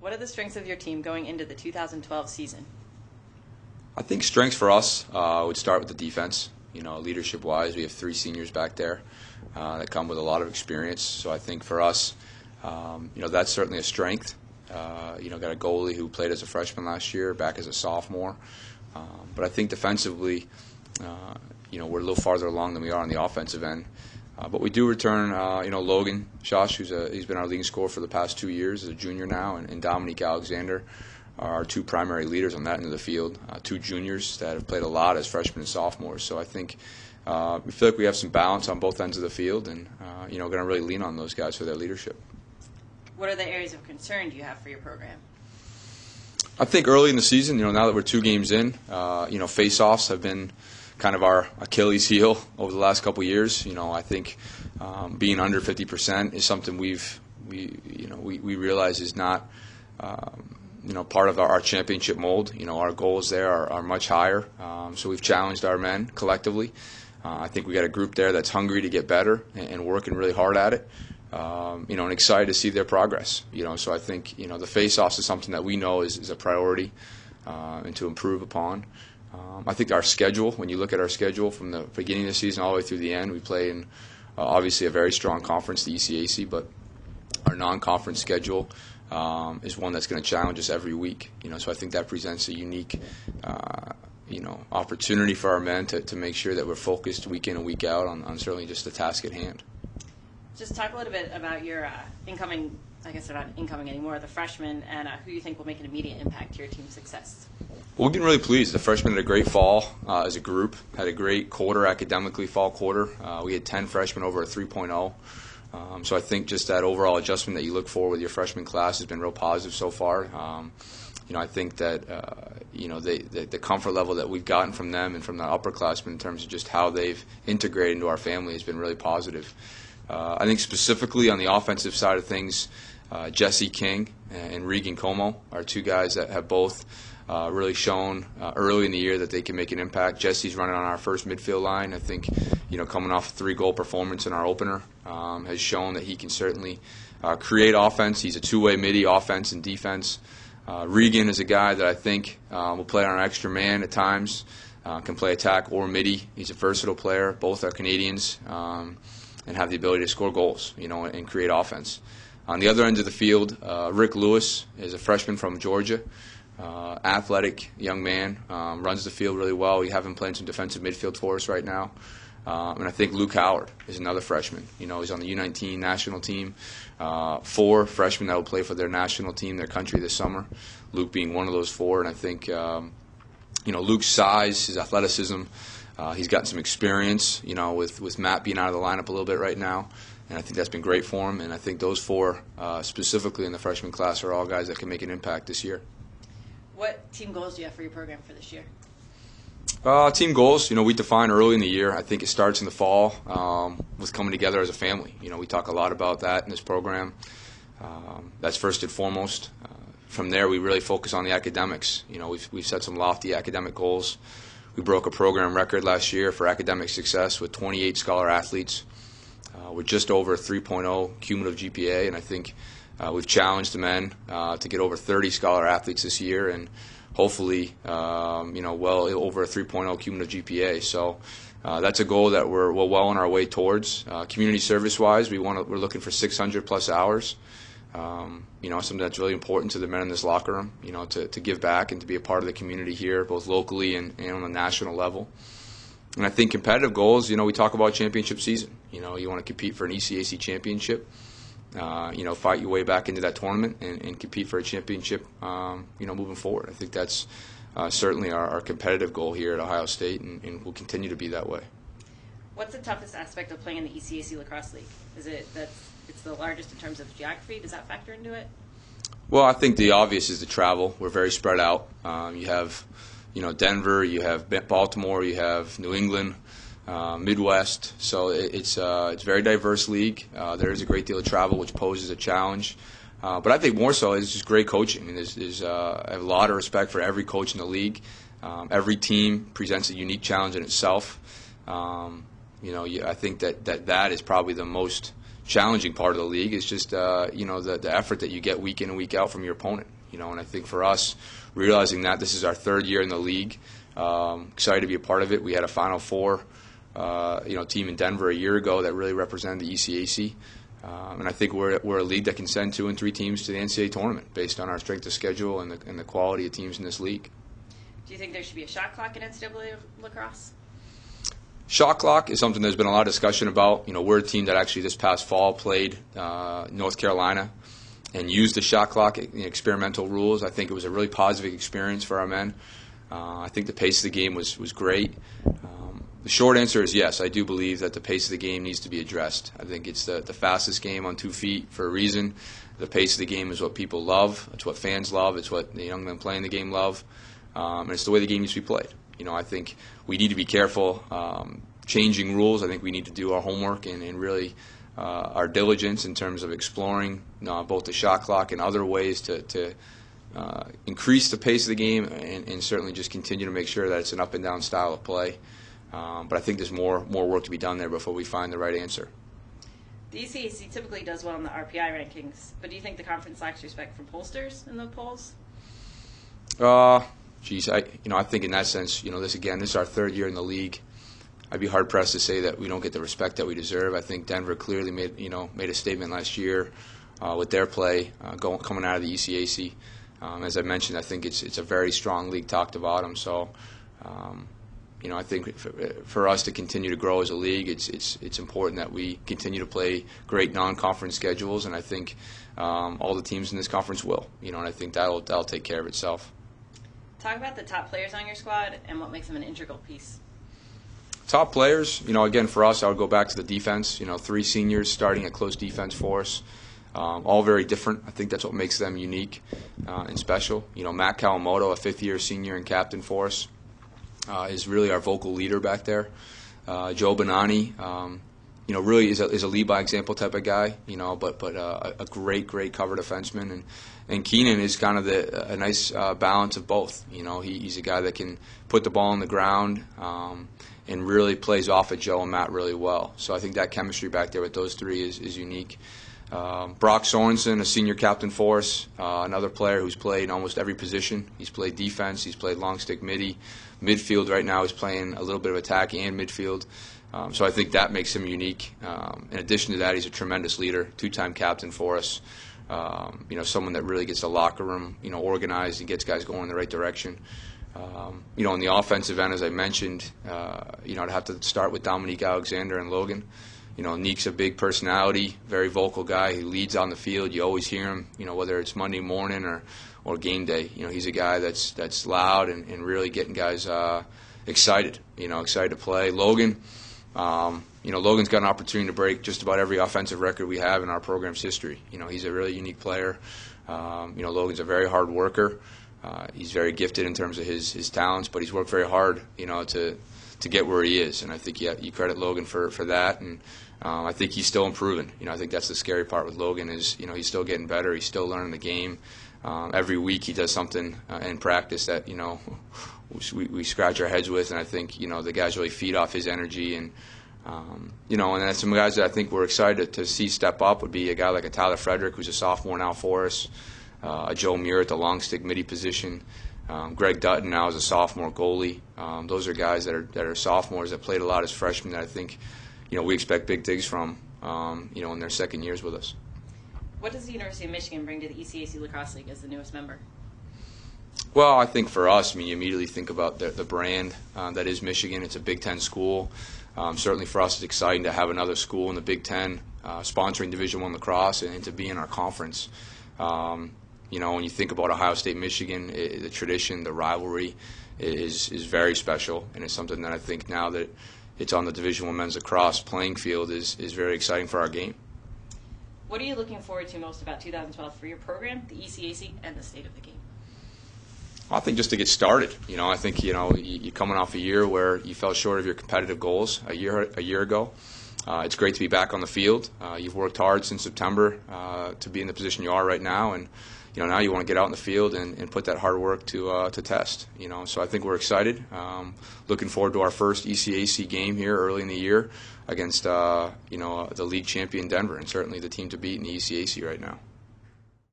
What are the strengths of your team going into the 2012 season? I think strengths for us would start with the defense. Leadership-wise, we have 3 seniors back there that come with a lot of experience. So I think for us, that's certainly a strength. Got a goalie who played as a freshman last year, back as a sophomore. But I think defensively, we're a little farther along than we are on the offensive end. But we do return, Logan Shosh, he's been our leading scorer for the past 2 years as a junior now, and Dominique Alexander are our 2 primary leaders on that end of the field, 2 juniors that have played a lot as freshmen and sophomores. So I think we feel like we have some balance on both ends of the field and, going to really lean on those guys for their leadership. What are the areas of concern do you have for your program? I think early in the season, now that we're 2 games in, face-offs have been kind of our Achilles heel over the last couple of years. I think being under 50% is something we realize is not part of our championship mold. Our goals there are much higher. So we've challenged our men collectively. I think we got a group there that's hungry to get better and working really hard at it. And excited to see their progress. So I think the face-offs is something that we know is a priority and to improve upon. I think our schedule, when you look at our schedule from the beginning of the season all the way through the end, we play in obviously a very strong conference, the ECAC, but our non-conference schedule is one that's going to challenge us every week. So I think that presents a unique opportunity for our men to make sure that we're focused week in and week out on certainly just the task at hand. Just talk a little bit about your incoming, I guess they're not incoming anymore, the freshmen, and who you think will make an immediate impact to your team's success. Well, we've been really pleased. The freshmen had a great fall as a group, had a great quarter academically, fall quarter. We had 10 freshmen over a 3.0. So I think just that overall adjustment that you look for with your freshman class has been real positive so far. I think that the comfort level that we've gotten from them and from the upperclassmen in terms of just how they've integrated into our family has been really positive. I think specifically on the offensive side of things, Jesse King and Regan Como are 2 guys that have both really shown early in the year that they can make an impact. Jesse's running on our first midfield line. I think, coming off a 3-goal performance in our opener, has shown that he can certainly create offense. He's a 2-way midi, offense and defense. Regan is a guy that I think will play on our extra man at times, can play attack or midi. He's a versatile player. Both are Canadians and have the ability to score goals, and create offense. On the other end of the field, Rick Lewis is a freshman from Georgia. Athletic young man, runs the field really well. We have him playing some defensive midfield for us right now. And I think Luke Howard is another freshman. He's on the U19 national team. 4 freshmen that will play for their national team, their country this summer. Luke being one of those 4. And I think, Luke's size, his athleticism, he's gotten some experience, with Matt being out of the lineup a little bit right now. And I think that's been great for him. And I think those 4, specifically in the freshman class, are all guys that can make an impact this year. What team goals do you have for your program for this year? Team goals, we define early in the year. I think it starts in the fall with coming together as a family. We talk a lot about that in this program. That's first and foremost. From there, we really focus on the academics. We've set some lofty academic goals. We broke a program record last year for academic success with 28 scholar athletes. We're just over a 3.0 cumulative GPA, and I think we've challenged the men to get over 30 scholar athletes this year, and hopefully, well over a 3.0 cumulative GPA. So that's a goal that we're well on our way towards. Community service-wise, we're looking for 600 plus hours. Something that's really important to the men in this locker room. To give back and to be a part of the community here, both locally and on a national level. And I think competitive goals. We talk about championship season. You want to compete for an ECAC championship. Fight your way back into that tournament and compete for a championship, moving forward. I think that's certainly our competitive goal here at Ohio State and will continue to be that way. What's the toughest aspect of playing in the ECAC Lacrosse League? Is it that it's the largest in terms of geography? Does that factor into it? Well, I think the obvious is the travel. We're very spread out. You have, Denver, you have Baltimore, you have New England, Midwest. So it's a very diverse league. There is a great deal of travel, which poses a challenge. But I think more so is just great coaching. I have a lot of respect for every coach in the league. Every team presents a unique challenge in itself. I think that is probably the most challenging part of the league is just the effort that you get week in and week out from your opponent. And I think for us, realizing that this is our third year in the league, excited to be a part of it. We had a Final Four team in Denver a year ago that really represented the ECAC. And I think we're a league that can send 2 and 3 teams to the NCAA tournament based on our strength of schedule and the quality of teams in this league. Do you think there should be a shot clock in NCAA lacrosse? Shot clock is something there's been a lot of discussion about. We're a team that actually this past fall played North Carolina and used the shot clock experimental rules. I think it was a really positive experience for our men. I think the pace of the game was great. The short answer is yes, I do believe that the pace of the game needs to be addressed. I think it's the fastest game on 2 feet for a reason. The pace of the game is what people love. It's what fans love. It's what the young men playing the game love. And it's the way the game needs to be played. I think we need to be careful changing rules. I think we need to do our homework and really our diligence in terms of exploring both the shot clock and other ways to increase the pace of the game and certainly just continue to make sure that it's an up and down style of play. But I think there's more work to be done there before we find the right answer. The ECAC typically does well in the RPI rankings, but do you think the conference lacks respect from pollsters in the polls? I think in that sense, this is our third year in the league. I'd be hard pressed to say that we don't get the respect that we deserve. I think Denver clearly made a statement last year with their play coming out of the ECAC. As I mentioned, I think it's a very strong league top to bottom. So, I think for us to continue to grow as a league, it's important that we continue to play great non-conference schedules, and I think all the teams in this conference will. And I think that'll take care of itself. Talk about the top players on your squad and what makes them an integral piece. Top players, again, for us, I would go back to the defense. 3 seniors starting at close defense for us. All very different. I think that's what makes them unique and special. Matt Kawamoto, a 5th-year senior and captain for us, is really our vocal leader back there. Joe Bonani, really is a lead by example type of guy. But a great cover defenseman, and Keenan is kind of a nice balance of both. He's a guy that can put the ball on the ground and really plays off of Joe and Matt really well. So I think that chemistry back there with those 3 is unique. Brock Sorensen, a senior captain for us, another player who's played almost every position. He's played defense, he's played long stick midi. Midfield right now, he's playing a little bit of attack and midfield. So I think that makes him unique. In addition to that, he's a tremendous leader, 2-time captain for us. Someone that really gets the locker room, organized and gets guys going in the right direction. On the offensive end, as I mentioned, I'd have to start with Dominique Alexander and Logan. Neek's a big personality, very vocal guy. He leads on the field. You always hear him, whether it's Monday morning or game day. He's a guy that's loud and really getting guys excited, excited to play. Logan, Logan's got an opportunity to break just about every offensive record we have in our program's history. He's a really unique player. Logan's a very hard worker. He's very gifted in terms of his talents, but he's worked very hard, to get where he is. And I think you credit Logan for that. And I think he's still improving. I think that's the scary part with Logan is, he's still getting better. He's still learning the game. Every week he does something in practice that, we scratch our heads with. And I think, the guys really feed off his energy. And, and then some guys that I think we're excited to see step up would be a guy like a Tyler Frederick, who's a sophomore now for us. A Joe Muir at the long stick midi position. Greg Dutton now is a sophomore goalie. Those are guys that are sophomores that played a lot as freshmen that I think, we expect big things from, in their second years with us. What does the University of Michigan bring to the ECAC Lacrosse League as the newest member? Well, I think for us, you immediately think about the brand that is Michigan. It's a Big Ten school. Certainly for us, it's exciting to have another school in the Big Ten sponsoring Division I lacrosse and to be in our conference. When you think about Ohio State, Michigan, the tradition, the rivalry is very special, and it's something that I think now that it's on the Division I men's lacrosse playing field is very exciting for our game. What are you looking forward to most about 2012 for your program, the ECAC, and the state of the game? I think just to get started. I think you're coming off a year where you fell short of your competitive goals a year ago. it's great to be back on the field. You've worked hard since September to be in the position you are right now, and now you want to get out in the field and put that hard work to test. So I think we're excited. Looking forward to our first ECAC game here early in the year against the league champion Denver, and certainly the team to beat in the ECAC right now.